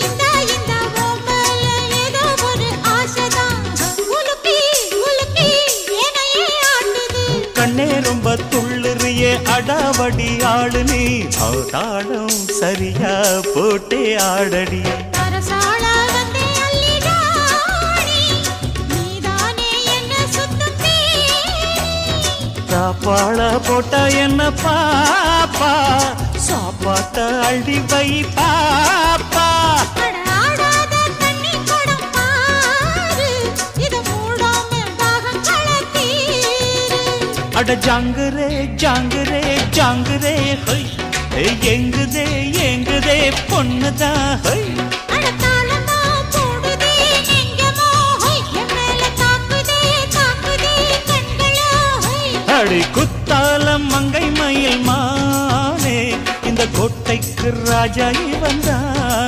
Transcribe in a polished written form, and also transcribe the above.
இந்த இந்த ஓமல ஏதோ ஒரு ஆசைதான் உலுக்கி உலுக்கி ஏனையே ஆட்டுது கண்ணே ரொம்ப துள்ளுறியே அடாவடி ஆளு நீ தாளம் சரியா போட்டே ஆடடி அரசாள வந்தே அள்ளிடாடி நீதானே என்ன சுத்தம் சாப்பாள போட்டா என்ன பாப்பா சாப்பாட்ட அள்ளி வை பாப்பா ஆடாத தண்ணி குடம் பாரு இது மூடாம தாகங்கள தீரு அட ஜாங்குரே ஜாங்குரே ஜாங்குரே ஹொய் எங்குதே எங்குதே பொண்ணுதான் ஹொய் அடத்தாளமா போடுதே நெஞ்சமோ ஹொய் என் மேல தாக்குதே தாக்குதே கண்களோ ஹொய் அடி குத்தாலம் மங்கை மயில் மானே இந்த கோட்டைக்கு ராஜா வந்தான்